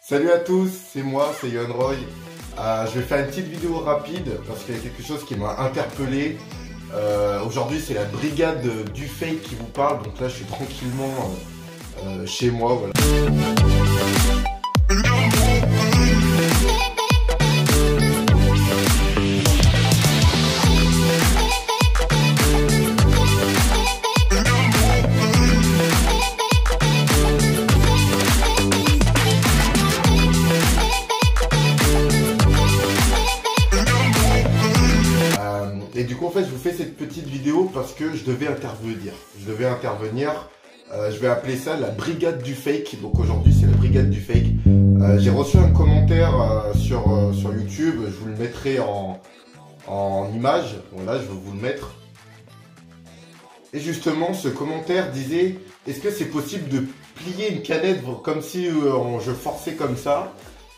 Salut à tous, c'est moi, c'est Yohan Roy. Je vais faire une petite vidéo rapide parce qu'il y a quelque chose qui m'a interpellé. Aujourd'hui, c'est la brigade du fake qui vous parle. Donc là, je suis tranquillement chez moi. Voilà. Et du coup, en fait, je vous fais cette petite vidéo parce que je devais intervenir. Je vais appeler ça la brigade du fake. Donc aujourd'hui, c'est la brigade du fake. J'ai reçu un commentaire sur YouTube. Je vous le mettrai en image. Voilà, je vais vous le mettre. Et justement, ce commentaire disait: est-ce que c'est possible de plier une canette comme si je forçais comme ça?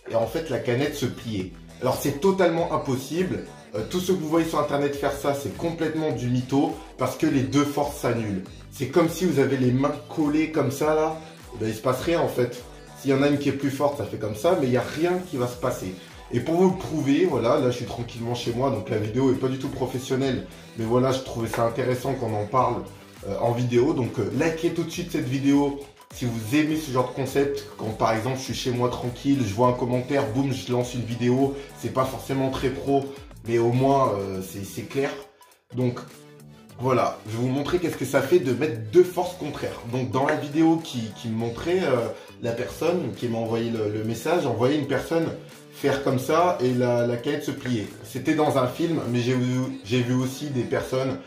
Et en fait, la canette se pliait. Alors, c'est totalement impossible. Tout ce que vous voyez sur internet faire ça, c'est complètement du mytho parce que les deux forces s'annulent. C'est comme si vous avez les mains collées comme ça là, et ben, il se passe rien en fait. S'il y en a une qui est plus forte, ça fait comme ça, mais il n'y a rien qui va se passer. Et pour vous le prouver, voilà, là je suis tranquillement chez moi, donc la vidéo est pas du tout professionnelle, mais voilà, je trouvais ça intéressant qu'on en parle en vidéo. Donc likez tout de suite cette vidéo si vous aimez ce genre de concept. Quand par exemple je suis chez moi tranquille, je vois un commentaire, boum, je lance une vidéo. C'est pas forcément très pro, mais au moins c'est clair. Donc voilà, je vais vous montrer qu'est-ce que ça fait de mettre deux forces contraires. Donc dans la vidéo qui me montrait, la personne qui m'a envoyé le message, envoyait une personne faire comme ça et la canette se plier. C'était dans un film, mais j'ai vu aussi des personnes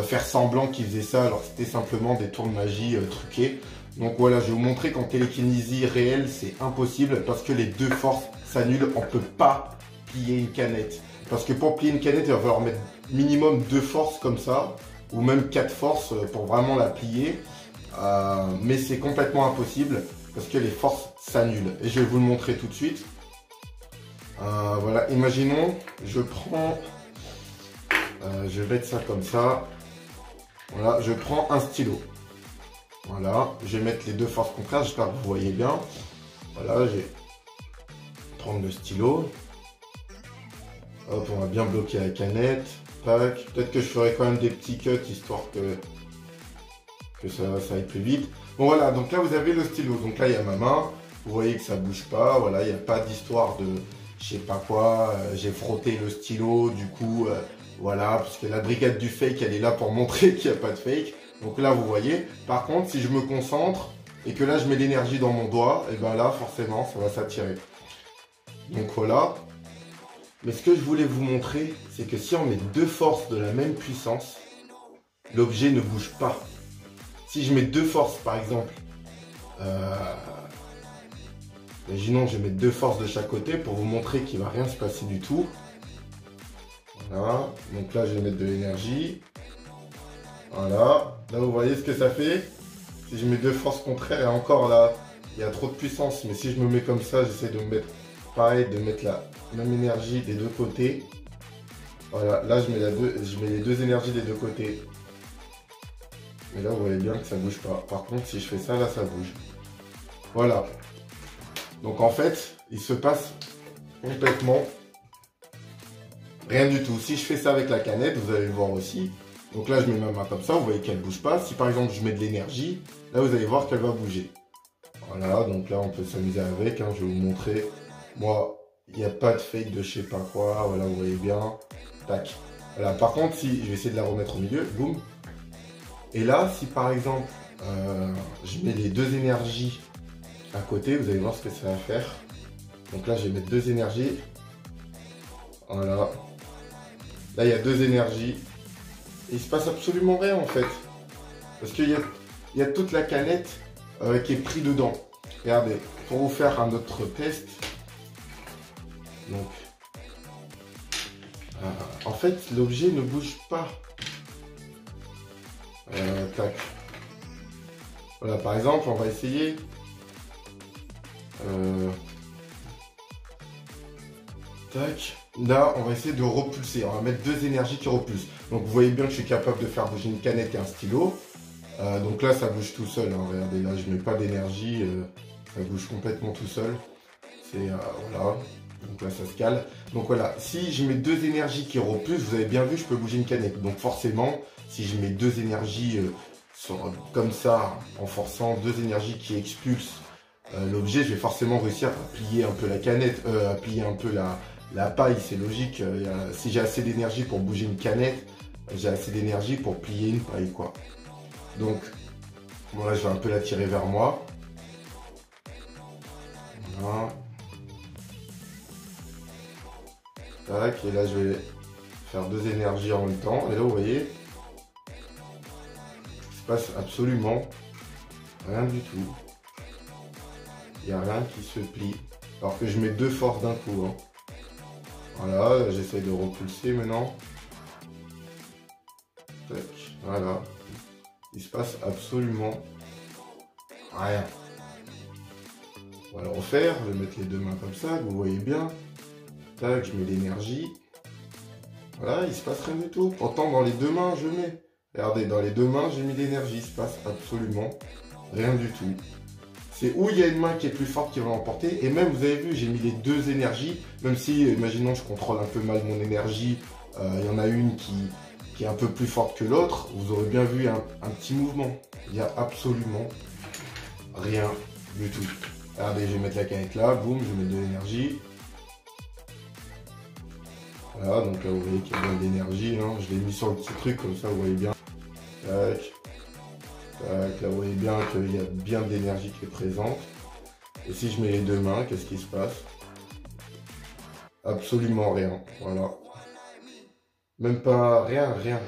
faire semblant qu'ils faisaient ça, alors c'était simplement des tours de magie truqués. Donc voilà, je vais vous montrer qu'en télékinésie réelle, c'est impossible parce que les deux forces s'annulent. On ne peut pas plier une canette. Parce que pour plier une canette, il va falloir mettre minimum 2 forces comme ça, ou même 4 forces pour vraiment la plier. Mais c'est complètement impossible parce que les forces s'annulent. Et je vais vous le montrer tout de suite. Voilà, imaginons, je prends, je vais mettre ça comme ça. Voilà, je prends un stylo. Voilà, je vais mettre les deux forces contraires, j'espère que vous voyez bien. Voilà, je vais prendre le stylo. Hop, on va bien bloquer la canette. Tac. Peut-être que je ferai quand même des petits cuts histoire que ça aille plus vite. Bon voilà, donc là vous avez le stylo. Donc là il y a ma main. Vous voyez que ça bouge pas. Voilà, il n'y a pas d'histoire de je sais pas quoi. J'ai frotté le stylo. Du coup, voilà, parce que la brigade du fake, elle est là pour montrer qu'il n'y a pas de fake. Donc là vous voyez. Par contre, si je me concentre et que là je mets l'énergie dans mon doigt, et ben là forcément ça va s'attirer. Donc voilà. Mais ce que je voulais vous montrer, c'est que si on met deux forces de la même puissance, l'objet ne bouge pas. Si je mets deux forces, par exemple, imaginons que je mets deux forces de chaque côté pour vous montrer qu'il ne va rien se passer du tout. Voilà, donc là je vais mettre de l'énergie. Voilà, là vous voyez ce que ça fait. Si je mets deux forces contraires, et encore là, il y a trop de puissance. Mais si je me mets comme ça, j'essaie de me mettre pareil, de mettre la même énergie des deux côtés. Voilà, là je mets les deux énergies des deux côtés. Mais là vous voyez bien que ça bouge pas. Par contre si je fais ça, là ça bouge. Voilà. Donc en fait, il se passe complètement rien du tout. Si je fais ça avec la canette, vous allez le voir aussi. Donc là je mets ma main comme ça, vous voyez qu'elle bouge pas. Si par exemple je mets de l'énergie, là vous allez voir qu'elle va bouger. Voilà, donc là on peut s'amuser avec, hein, je vais vous montrer. Moi, il n'y a pas de fake de je sais pas quoi, voilà, vous voyez bien, tac. Voilà, par contre, si je vais essayer de la remettre au milieu, boum. Et là, si par exemple, je mets les deux énergies à côté, vous allez voir ce que ça va faire. Donc là, je vais mettre deux énergies. Voilà. Là, il y a deux énergies. Et il se passe absolument rien en fait. Parce qu'il y a toute la canette qui est prise dedans. Regardez, pour vous faire un autre test. Donc, en fait, l'objet ne bouge pas. Tac. Voilà, par exemple, on va essayer. Tac. Là, on va essayer de repulser. On va mettre deux énergies qui repulsent. Donc, vous voyez bien que je suis capable de faire bouger une canette et un stylo. Donc là, ça bouge tout seul. Hein. Regardez, là, je mets pas d'énergie. Ça bouge complètement tout seul. C'est voilà. Donc là ça se cale. Donc voilà, si je mets 2 énergies qui repoussent, vous avez bien vu, je peux bouger une canette. Donc forcément, si je mets 2 énergies comme ça, en forçant 2 énergies qui expulsent l'objet, je vais forcément réussir à plier un peu la canette, à plier un peu la paille, c'est logique. Si j'ai assez d'énergie pour bouger une canette, j'ai assez d'énergie pour plier une paille, quoi. Donc, bon là je vais un peu la tirer vers moi. Voilà. Tac, et là je vais faire 2 énergies en même temps. Et là vous voyez, il se passe absolument rien du tout. Il n'y a rien qui se plie. Alors que je mets 2 forces d'un coup. Hein. Voilà, j'essaye de repulser maintenant. Tac, voilà. Il se passe absolument rien. On va le refaire. Je vais mettre les 2 mains comme ça, que vous voyez bien. Tac, je mets l'énergie. Voilà, il se passe rien du tout. Pourtant, dans les 2 mains, je mets. Regardez, dans les 2 mains, j'ai mis l'énergie. Il se passe absolument rien du tout. C'est où il y a une main qui est plus forte qui va l'emporter. Et même, vous avez vu, j'ai mis les 2 énergies. Même si, imaginons, je contrôle un peu mal mon énergie. Il y en a une qui est un peu plus forte que l'autre. Vous aurez bien vu un petit mouvement. Il n'y a absolument rien du tout. Regardez, je vais mettre la canette là. Boum, je mets de l'énergie. Voilà, donc là, vous voyez qu'il y a bien de l'énergie. Hein. Je l'ai mis sur le petit truc, comme ça, vous voyez bien. Tac. Tac, là vous voyez bien qu'il y a bien de l'énergie qui est présente. Et si je mets les 2 mains, qu'est-ce qui se passe? Absolument rien, voilà. Même pas rien, rien.